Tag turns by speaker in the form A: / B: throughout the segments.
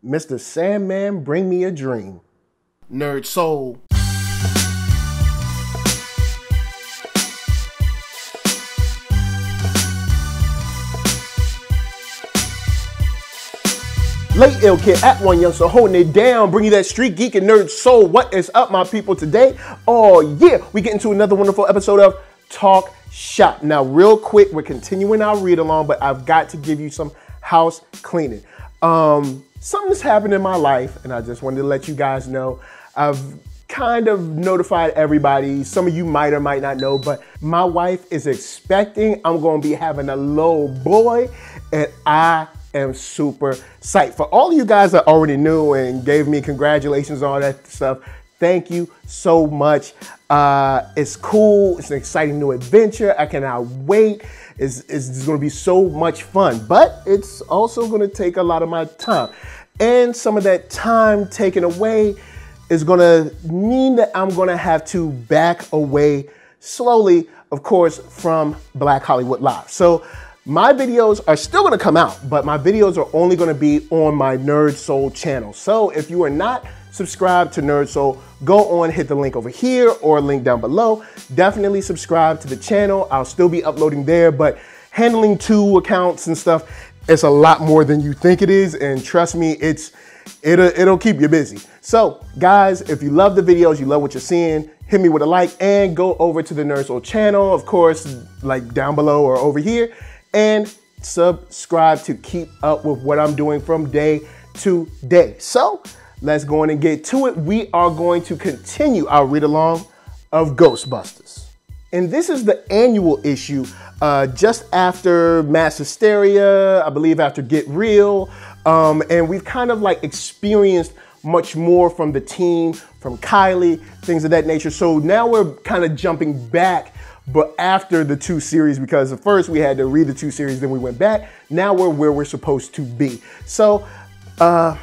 A: Mr. Sandman, bring me a dream. NERDSoul. Late Ill Kid at OneYoungsta holding it down, bringing you that Street Geek and NERDSoul. What is up, my people, today? Oh yeah, we get into another wonderful episode of Talk Shop. Now, real quick, we're continuing our read along, but I've got to give you some house cleaning. Something's happened in my life, and I just wanted to let you guys know. I've kind of notified everybody. Some of you might or might not know, but my wife is expecting. I'm going to be having a little boy, and I am super psyched. For all of you guys that already knew and gave me congratulations on all that stuff, thank you so much. It's cool. It's an exciting new adventure. I cannot wait. It's going to be so much fun, but it's also going to take a lot of my time. And some of that time taken away is going to mean that I'm going to have to back away slowly, of course, from Black Hollywood Live. So my videos are still going to come out, but my videos are only going to be on my NERDSoul channel. So if you are not subscribed to NERDSoul, go on, hit the link over here or link down below. Definitely subscribe to the channel. I'll still be uploading there, but handling 2 accounts and stuff, it's a lot more than you think it is. And trust me, it'll keep you busy. So guys, if you love the videos, you love what you're seeing, hit me with a like and go over to the NERDSoul channel, of course, like down below or over here, and subscribe to keep up with what I'm doing from day to day. So let's go on and get to it. We are going to continue our read along of Ghostbusters. And this is the annual issue, just after Mass Hysteria, I believe after Get Real. And we've kind of like experienced much more from the team, from Kylie, things of that nature. So now we're kind of jumping back, but after the 2 series, because at first we had to read the 2 series, then we went back. Now we're where we're supposed to be. So how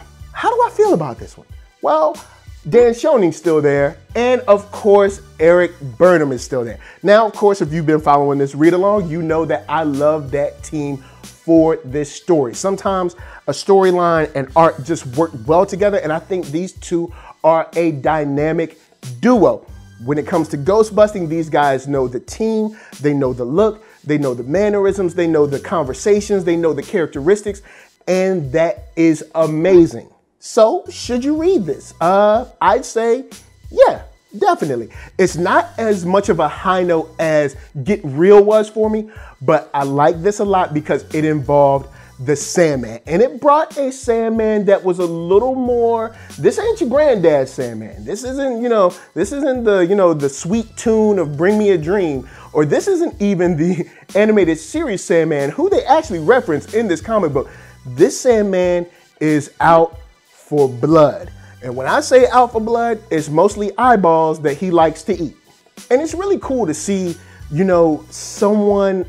A: do I feel about this one? Well, Dan Schoening's still there, and of course, Eric Burnham is still there. Now, of course, if you've been following this read along, you know that I love that team for this story. Sometimes a storyline and art just work well together, and I think these two are a dynamic duo. When it comes to ghost busting, these guys know the team, they know the look, they know the mannerisms, they know the conversations, they know the characteristics, and that is amazing. So, should you read this? I'd say, yeah, definitely. It's not as much of a high note as Get Real was for me, but I like this a lot because it involved the Sandman. And it brought a Sandman that was a little more, this ain't your granddad's Sandman. This isn't, this isn't the, the sweet tune of Bring Me a Dream, or this isn't even the animated series Sandman, who they actually reference in this comic book. This Sandman is out for blood. And when I say out for blood, it's mostly eyeballs that he likes to eat. And it's really cool to see, someone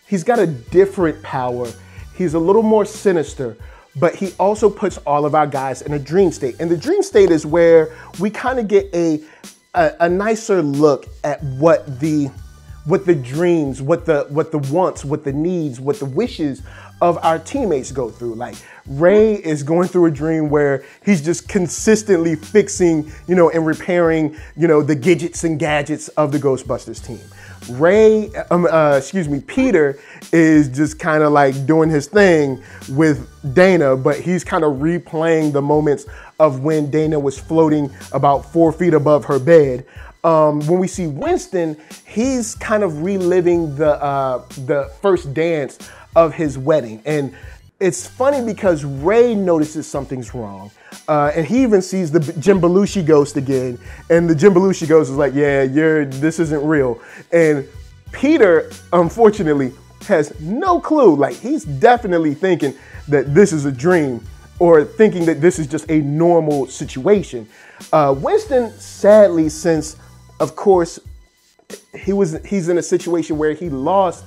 A: he's got a different power. He's a little more sinister, but he also puts all of our guys in a dream state. And the dream state is where we kind of get a nicer look at what the dreams, what the wants, what the needs, what the wishes of our teammates go through. Like Ray is going through a dream where he's just consistently fixing, and repairing, the gadgets and gadgets of the Ghostbusters team. Peter is just kind of like doing his thing with Dana, but he's kind of replaying the moments of when Dana was floating about 4 feet above her bed. When we see Winston, he's kind of reliving the first dance of his wedding. And it's funny because Ray notices something's wrong. And he even sees the Jim Belushi ghost again. And the Jim Belushi ghost is like, yeah, this isn't real. And Peter, unfortunately, has no clue. Like, he's definitely thinking that this is a dream, or thinking that this is just a normal situation. Winston, sadly, since, of course, he's in a situation where he lost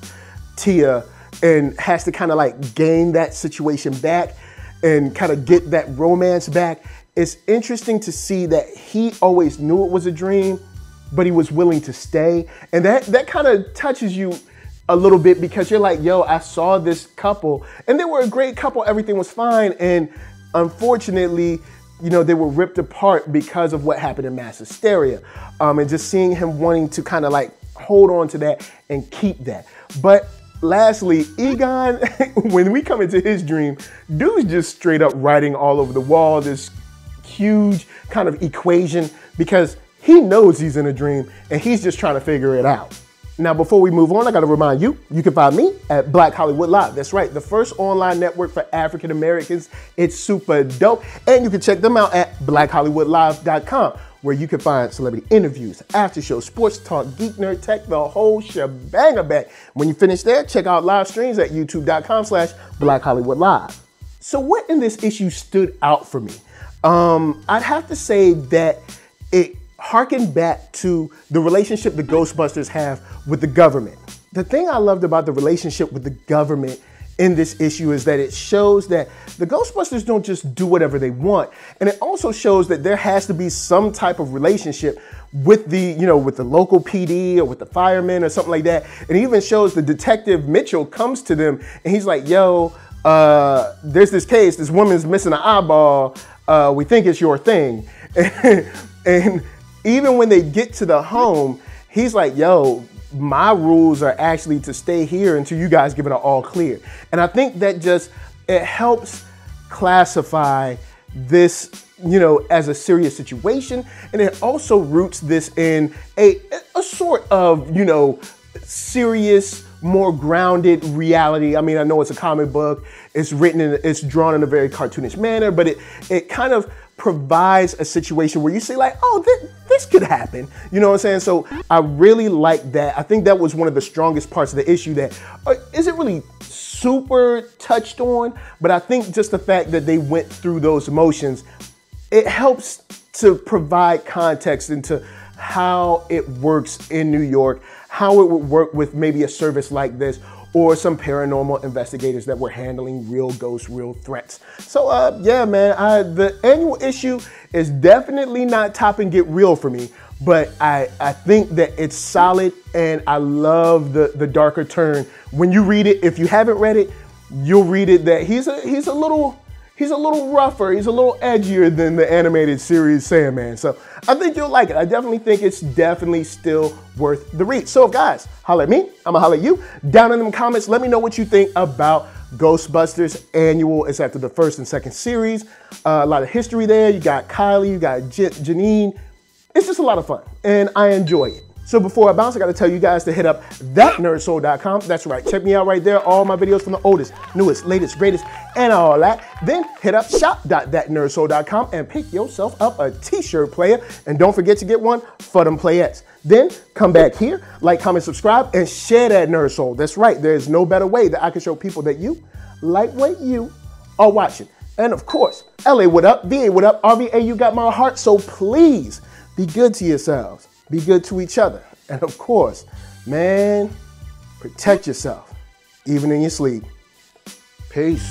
A: Tia and has to kind of like gain that situation back and kind of get that romance back. It's interesting to see that he always knew it was a dream, but he was willing to stay. And that kind of touches you a little bit because you're like, yo, I saw this couple and they were a great couple. Everything was fine. And unfortunately, you know, they were ripped apart because of what happened in mass hysteria. And just seeing him wanting to kind of like hold on to that and keep that. But lastly, Egon, when we come into his dream, dude's just straight up writing all over the wall, this huge kind of equation, because he knows he's in a dream and he's just trying to figure it out. Now, before we move on, I got to remind you, you can find me at Black Hollywood Live. That's right, the first online network for African Americans. It's super dope. And you can check them out at blackhollywoodlive.com, where you can find celebrity interviews, after shows, sports talk, geek, nerd, tech, the whole shebang-a-bang. When you finish there, check out live streams at youtube.com/blackhollywoodlive. So what in this issue stood out for me? I'd have to say that it harkened back to the relationship the Ghostbusters have with the government. The thing I loved about the relationship with the government in this issue is that it shows that the Ghostbusters don't just do whatever they want. And it also shows that there has to be some type of relationship with the, you know, with the local PD or with the firemen or something like that. And it even shows the detective Mitchell comes to them and he's like, yo, there's this case, this woman's missing an eyeball. We think it's your thing. And even when they get to the home, he's like, yo, my rules are actually to stay here until you guys give it an all clear. And I think that just, it helps classify this, you know, as a serious situation. And it also roots this in a sort of, you know, serious, more grounded reality. I mean, I know it's a comic book, it's written in, it's drawn in a very cartoonish manner, but it kind of provides a situation where you say like, oh, this could happen. You know what I'm saying? So I really like that. I think that was one of the strongest parts of the issue that isn't really super touched on, but I think just the fact that they went through those emotions, it helps to provide context into how it works in New York, how it would work with maybe a service like this, or some paranormal investigators that were handling real ghosts, real threats. So yeah, man, the annual issue is definitely not top and get real for me, but I think that it's solid and I love the darker turn. When you read it, if you haven't read it, you'll read it that he's a little rougher, he's a little edgier than the animated series Sandman. So I think you'll like it. I definitely think it's definitely still worth the read. So guys, holla at me, I'ma holla at you. Down in the comments, let me know what you think about Ghostbusters Annual. It's after the first and second series. A lot of history there. You got Kylie, you got Janine. It's just a lot of fun and I enjoy it. So before I bounce, I gotta tell you guys to hit up ThatNERDSoul.com. That's right, check me out right there. All my videos from the oldest, newest, latest, greatest, and all that. Then hit up shop.ThatNERDSoul.com and pick yourself up a t-shirt player. And don't forget to get one for them playettes. Then come back here, like, comment, subscribe, and share that Nerd Soul. That's right, there's no better way that I can show people that you like what you are watching. And of course, LA, what up? VA, what up? RVA, you got my heart, so please be good to yourselves. Be good to each other. And of course, man, protect yourself, even in your sleep. Peace.